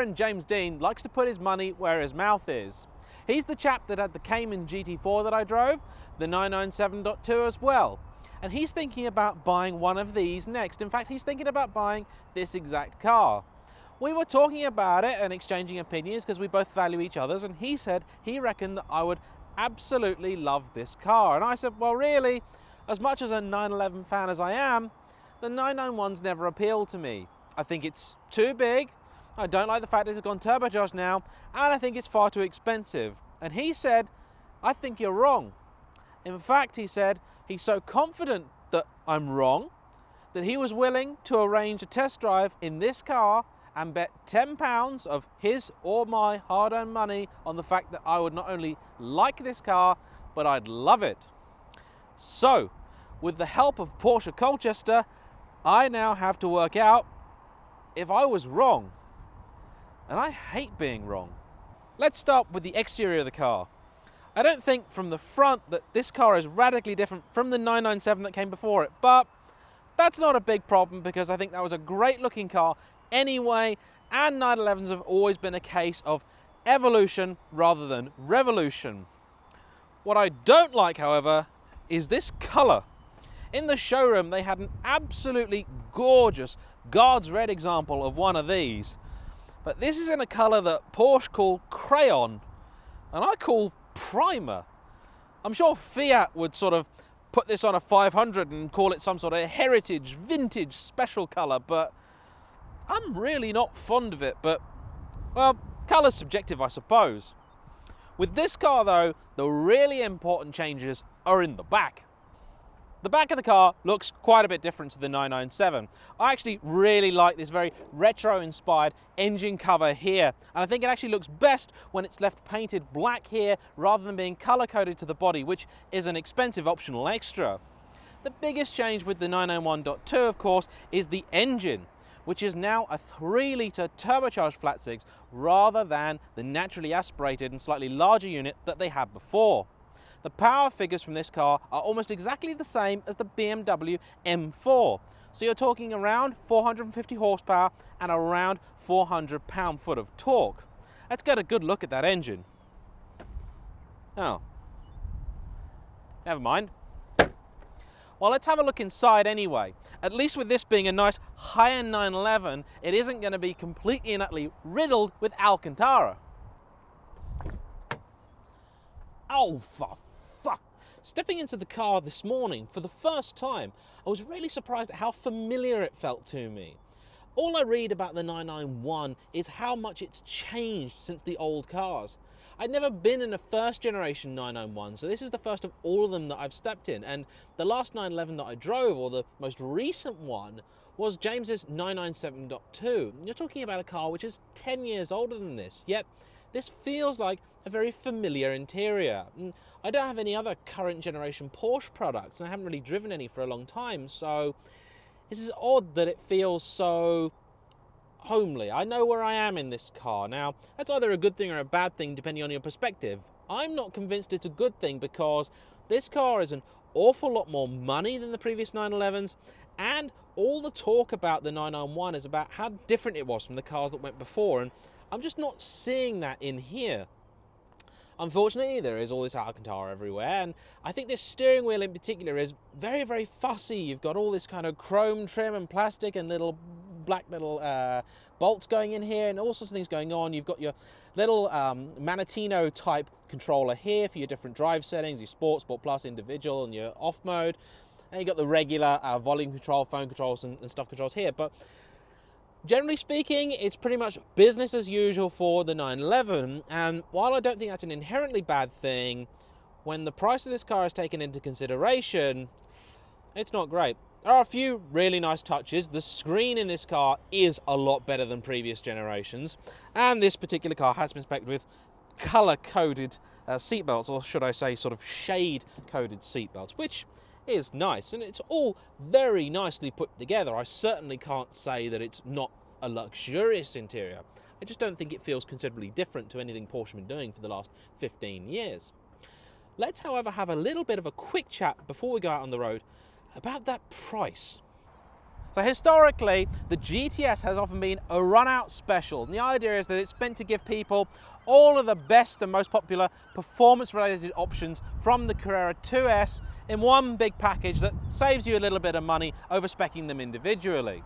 friend James Dean likes to put his money where his mouth is. He's the chap that had the Cayman GT4 that I drove, the 997.2 as well. And he's thinking about buying one of these next. In fact, he's thinking about buying this exact car. We were talking about it and exchanging opinions because we both value each other's, and he said he reckoned that I would absolutely love this car. And I said, well, really, as much as a 911 fan as I am, the 991's never appealed to me. I think it's too big, I don't like the fact that it's gone turbocharged now, and I think it's far too expensive. And he said, I think you're wrong. In fact, he said, he's so confident that I'm wrong that he was willing to arrange a test drive in this car and bet £10 of his or my hard-earned money on the fact that I would not only like this car, but I'd love it. So, with the help of Porsche Colchester, I now have to work out if I was wrong. And I hate being wrong. Let's start with the exterior of the car. I don't think from the front that this car is radically different from the 997 that came before it, but that's not a big problem because I think that was a great looking car anyway, and 911s have always been a case of evolution rather than revolution. What I don't like, however, is this colour. In the showroom they had an absolutely gorgeous Guards Red example of one of these, but this is in a colour that Porsche call crayon and I call primer. I'm sure Fiat would sort of put this on a 500 and call it some sort of heritage, vintage, special colour, but I'm really not fond of it. But, well, colour's subjective, I suppose. With this car, though, the really important changes are in the back. The back of the car looks quite a bit different to the 997. I actually really like this very retro-inspired engine cover here, and I think it actually looks best when it's left painted black here rather than being colour-coded to the body, which is an expensive optional extra. The biggest change with the 991.2, of course, is the engine, which is now a 3-litre turbocharged flat six rather than the naturally aspirated and slightly larger unit that they had before. The power figures from this car are almost exactly the same as the BMW M4. So you're talking around 450 horsepower and around 400 pound-foot of torque. Let's get a good look at that engine. Oh, never mind. Well, let's have a look inside anyway. At least with this being a nice high-end 911, it isn't going to be completely and utterly riddled with Alcantara. Oh, for fuck. Stepping into the car this morning for the first time, I was really surprised at how familiar it felt to me. All I read about the 991 is how much it's changed since the old cars. I'd never been in a first generation 991, so this is the first of all of them that I've stepped in, and the last 911 that I drove, or the most recent one, was James's 997.2. You're talking about a car which is 10 years older than this, yet this feels like a very familiar interior. I don't have any other current generation Porsche products, and I haven't really driven any for a long time, so this is odd that it feels so homely. I know where I am in this car. Now, that's either a good thing or a bad thing depending on your perspective. I'm not convinced it's a good thing because this car is an awful lot more money than the previous 911s, and all the talk about the 991 is about how different it was from the cars that went before, and I'm just not seeing that in here. Unfortunately, there is all this Alcantara everywhere, and I think this steering wheel in particular is very, very fussy. You've got all this kind of chrome trim and plastic and little black bolts going in here and all sorts of things going on. You've got your little Manatino type controller here for your different drive settings, your Sport, Sport Plus, Individual, and your off mode. And you've got the regular volume control, phone controls and stuff controls here. But generally speaking, it's pretty much business as usual for the 911, and while I don't think that's an inherently bad thing, when the price of this car is taken into consideration, it's not great. There are a few really nice touches. The screen in this car is a lot better than previous generations, and this particular car has been spec'd with colour-coded seatbelts, or should I say sort of shade-coded seatbelts, which is nice, and it's all very nicely put together. I certainly can't say that it's not a luxurious interior. I just don't think it feels considerably different to anything Porsche have been doing for the last 15 years. Let's, however, have a little bit of a quick chat before we go out on the road about that price. So historically, the GTS has often been a run-out special, and the idea is that it's meant to give people all of the best and most popular performance-related options from the Carrera 2S in one big package that saves you a little bit of money over speccing them individually.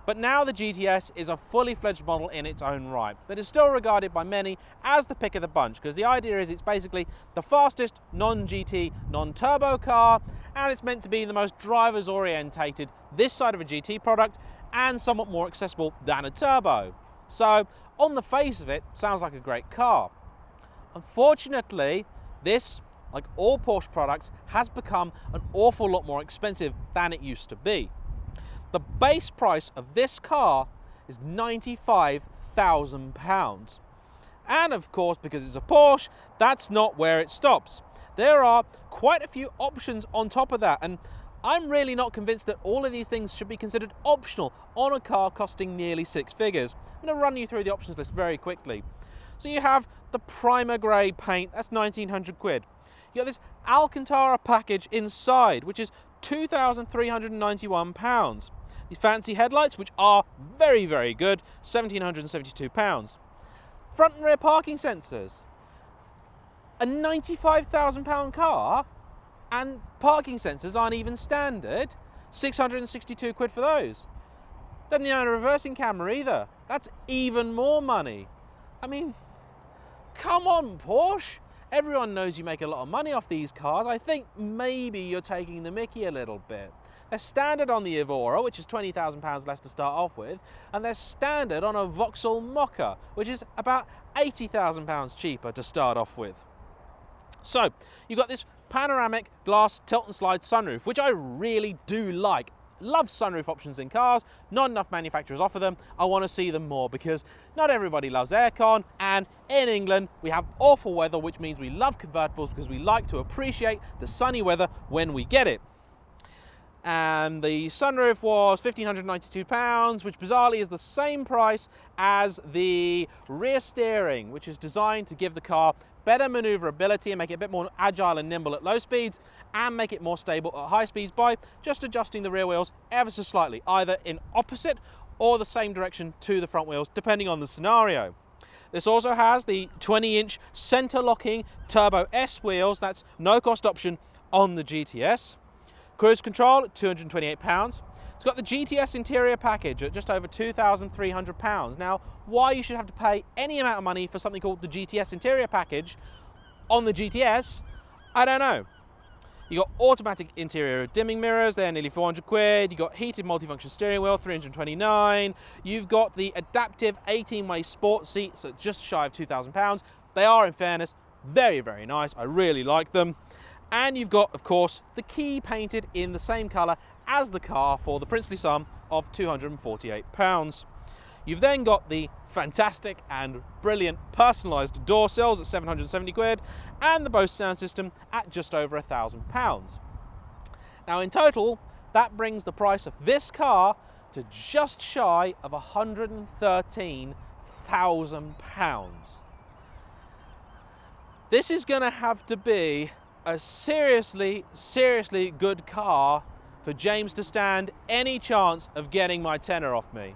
But now the GTS is a fully fledged model in its own right, but is still regarded by many as the pick of the bunch, because the idea is it's basically the fastest non-GT, non-turbo car, and it's meant to be the most drivers orientated this side of a GT product and somewhat more accessible than a turbo. So on the face of it, sounds like a great car. Unfortunately, this, like all Porsche products, has become an awful lot more expensive than it used to be. The base price of this car is £95,000. And of course, because it's a Porsche, that's not where it stops. There are quite a few options on top of that, and I'm really not convinced that all of these things should be considered optional on a car costing nearly six figures. I'm going to run you through the options list very quickly. So you have the primer grey paint, that's 1,900 quid. You got this Alcantara package inside, which is £2,391. These fancy headlights, which are very, very good, £1,772. Front and rear parking sensors. A £95,000 car, and parking sensors aren't even standard. 662 quid for those. Doesn't own a reversing camera either. That's even more money. I mean, come on, Porsche. Everyone knows you make a lot of money off these cars. I think maybe you're taking the mickey a little bit. They're standard on the Evora, which is £20,000 less to start off with, and they're standard on a Vauxhall Mokka, which is about £80,000 cheaper to start off with. So, you've got this panoramic glass tilt and slide sunroof, which I really do like. Love sunroof options in cars. Not enough manufacturers offer them. I want to see them more because not everybody loves aircon, and in England we have awful weather, which means we love convertibles because we like to appreciate the sunny weather when we get it. And the sunroof was £1,592, which bizarrely is the same price as the rear steering, which is designed to give the car better maneuverability and make it a bit more agile and nimble at low speeds, and make it more stable at high speeds by just adjusting the rear wheels ever so slightly, either in opposite or the same direction to the front wheels, depending on the scenario. This also has the 20-inch center-locking Turbo S wheels. That's no-cost option on the GTS. Cruise control at £228. It's got the GTS interior package at just over £2,300. Now, why you should have to pay any amount of money for something called the GTS interior package on the GTS, I don't know. You got automatic interior dimming mirrors, they're nearly 400 quid. You got heated multifunction steering wheel, 329. You've got the adaptive 18-way sport seats at just shy of £2,000. They are, in fairness, very, very nice. I really like them. And you've got, of course, the key painted in the same colour as the car for the princely sum of £248. You've then got the fantastic and brilliant personalised door sills at 770 quid and the Bose sound system at just over £1,000. Now in total, that brings the price of this car to just shy of £113,000. This is going to have to be a seriously, seriously good car for James to stand any chance of getting my tenner off me.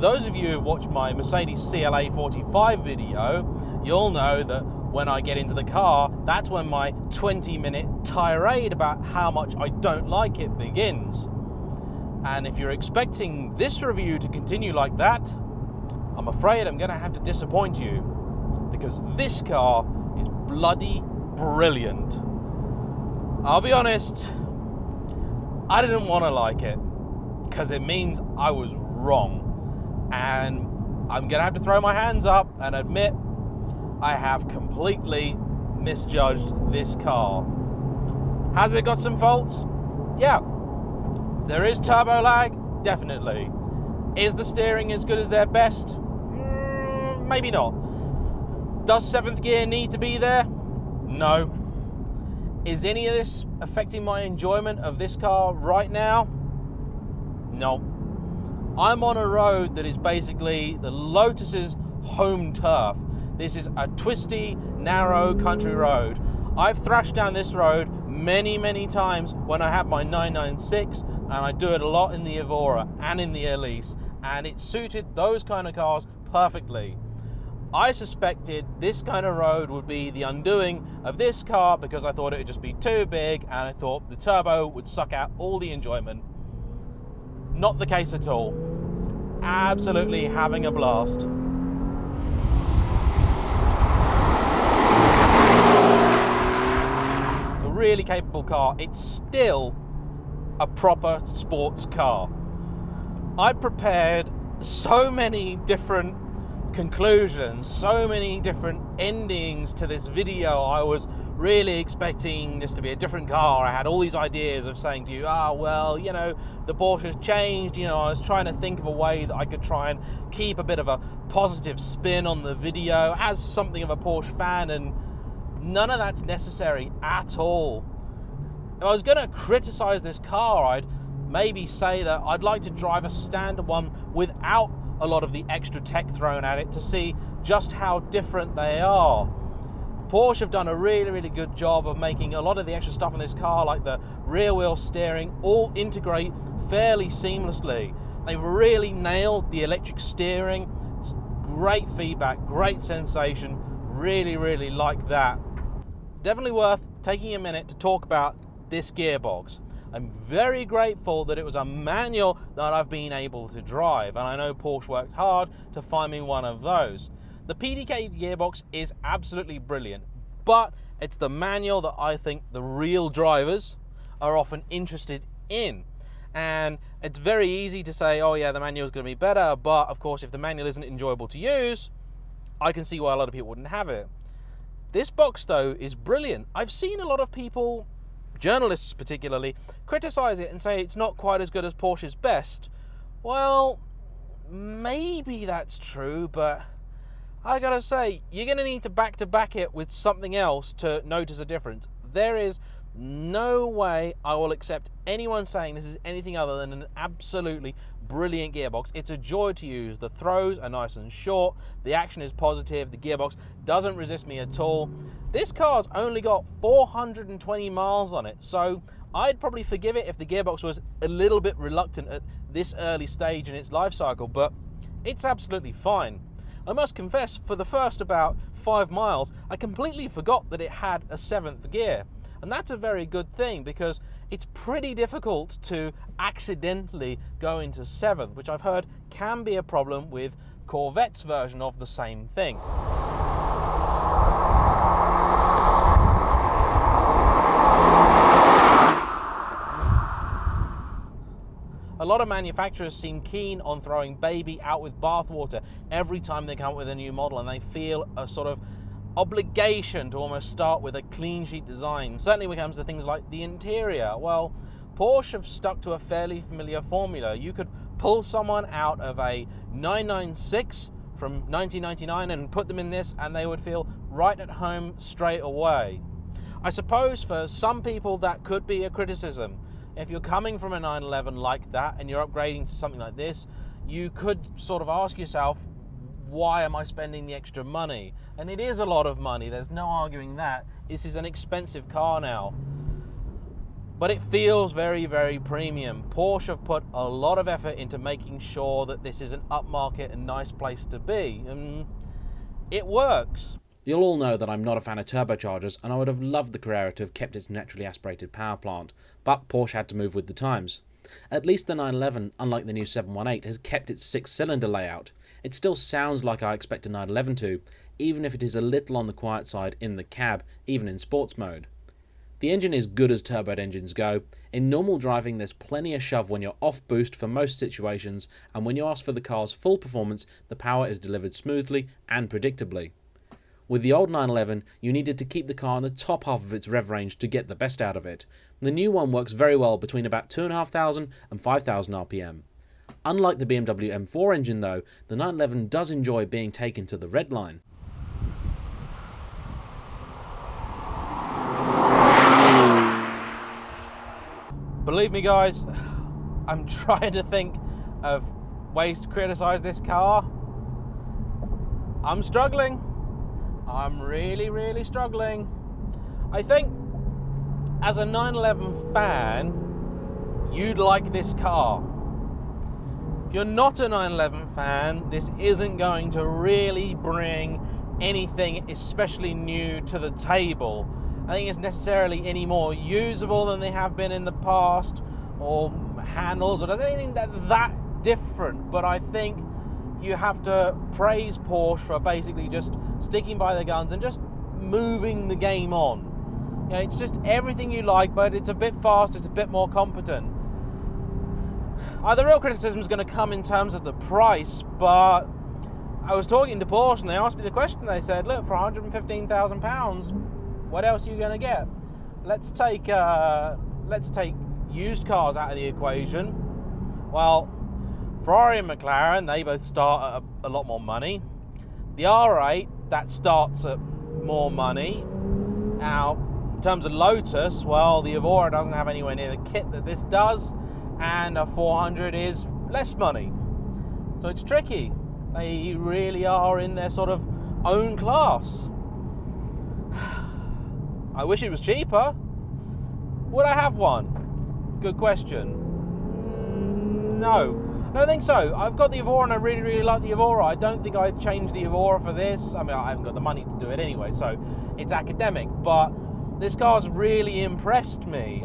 Those of you who have watched my Mercedes CLA 45 video, you'll know that when I get into the car, that's when my 20-minute tirade about how much I don't like it begins. And if you're expecting this review to continue like that, I'm afraid I'm going to have to disappoint you, because this car is bloody brilliant. I'll be honest, I didn't want to like it, because it means I was wrong. And I'm gonna have to throw my hands up and admit I have completely misjudged this car. Has it got some faults? Yeah, There is turbo lag, definitely. Is the steering as good as their best? Maybe not. Does 7th gear need to be there? No. Is any of this affecting my enjoyment of this car right now? No. I'm on a road that is basically the Lotus's home turf. This is a twisty, narrow country road. I've thrashed down this road many, many times when I have my 996, and I do it a lot in the Evora and in the Elise, and it suited those kind of cars perfectly. I suspected this kind of road would be the undoing of this car because I thought it would just be too big, and I thought the turbo would suck out all the enjoyment. Not the case at all. Absolutely having a blast. A really capable car. It's still a proper sports car. I prepared so many different conclusions, so many different endings to this video. I was really expecting this to be a different car. I had all these ideas of saying to you, well, you know, the Porsche's changed. You know, I was trying to think of a way that I could try and keep a bit of a positive spin on the video as something of a Porsche fan, and none of that's necessary at all. If I was going to criticize this car, I'd maybe say that I'd like to drive a standard one without a lot of the extra tech thrown at it to see just how different they are. Porsche have done a really, really good job of making a lot of the extra stuff in this car, like the rear wheel steering, all integrate fairly seamlessly. They've really nailed the electric steering. It's great feedback, great sensation. Really, really like that. Definitely worth taking a minute to talk about this gearbox. I'm very grateful that it was a manual that I've been able to drive, and I know Porsche worked hard to find me one of those. The PDK gearbox is absolutely brilliant, but it's the manual that I think the real drivers are often interested in. And it's very easy to say, oh yeah, the manual is going to be better, but of course if the manual isn't enjoyable to use, I can see why a lot of people wouldn't have it. This box though is brilliant. I've seen a lot of people, journalists particularly, criticize it and say it's not quite as good as Porsche's best. Well, maybe that's true, but I gotta say, you're gonna need to back it with something else to notice a difference. There is no way I will accept anyone saying this is anything other than an absolutely brilliant gearbox. It's a joy to use. The throws are nice and short, the action is positive, the gearbox doesn't resist me at all. This car's only got 420 miles on it, so I'd probably forgive it if the gearbox was a little bit reluctant at this early stage in its life cycle, but it's absolutely fine. I must confess, for the first about 5 miles, I completely forgot that it had a 7th gear. And that's a very good thing, because it's pretty difficult to accidentally go into 7th, which I've heard can be a problem with Corvette's version of the same thing. A lot of manufacturers seem keen on throwing baby out with bathwater every time they come up with a new model, and they feel a sort of obligation to almost start with a clean sheet design. Certainly when it comes to things like the interior. Well, Porsche have stuck to a fairly familiar formula. You could pull someone out of a 996 from 1999 and put them in this, and they would feel right at home straight away. I suppose for some people that could be a criticism. If you're coming from a 911 like that and you're upgrading to something like this, you could sort of ask yourself, why am I spending the extra money? And it is a lot of money, there's no arguing that. This is an expensive car now. But it feels very, very premium. Porsche have put a lot of effort into making sure that this is an upmarket and nice place to be. And it works. You'll all know that I'm not a fan of turbochargers, and I would have loved the Carrera to have kept its naturally aspirated power plant, but Porsche had to move with the times. At least the 911, unlike the new 718, has kept its 6-cylinder layout. It still sounds like I expect a 911 to, even if it is a little on the quiet side in the cab, even in sports mode. The engine is good as turboed engines go. In normal driving there's plenty of shove when you're off boost for most situations, and when you ask for the car's full performance, the power is delivered smoothly and predictably. With the old 911, you needed to keep the car in the top half of its rev range to get the best out of it. The new one works very well between about 2,500 and 5,000 RPM. Unlike the BMW M4 engine though, the 911 does enjoy being taken to the red line. Believe me guys, I'm trying to think of ways to criticise this car. I'm struggling. I'm really struggling. I think as a 911 fan, you'd like this car. If you're not a 911 fan, this isn't going to really bring anything especially new to the table. I think it's necessarily any more usable than they have been in the past, or handles, or does anything that different. But I think you have to praise Porsche for basically just sticking by the guns and just moving the game on. You know, it's just everything you like, but it's a bit faster, it's a bit more competent. The real criticism is going to come in terms of the price, but I was talking to Porsche and they asked me the question. They said, look, for £115,000, what else are you going to get? Let's take used cars out of the equation. Well, Ferrari and McLaren, they both start at a lot more money. The R8, that starts at more money. Now, in terms of Lotus, well, the Evora doesn't have anywhere near the kit that this does, and a 400 is less money. So it's tricky. They really are in their sort of own class. I wish it was cheaper. Would I have one? Good question. No, I don't think so. I've got the Evora and I really like the Evora. I don't think I'd change the Evora for this. I mean, I haven't got the money to do it anyway, so it's academic. But this car's really impressed me.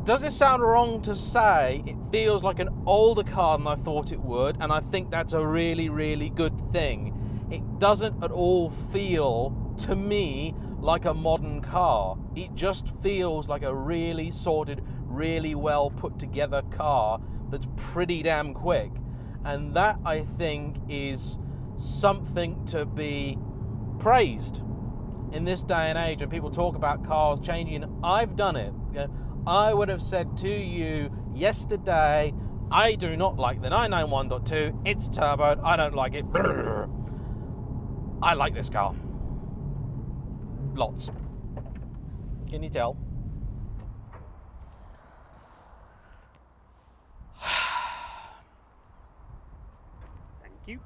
Does it sound wrong to say it feels like an older car than I thought it would? And I think that's a really good thing. It doesn't at all feel, to me, like a modern car. It just feels like a really sorted, really well put together car that's pretty damn quick. And that, I think, is something to be praised in this day and age. And people talk about cars changing. I've done it. I would have said to you yesterday, I do not like the 991.2. It's turboed. I don't like it. I like this car. Lots. Can you tell? Thank you.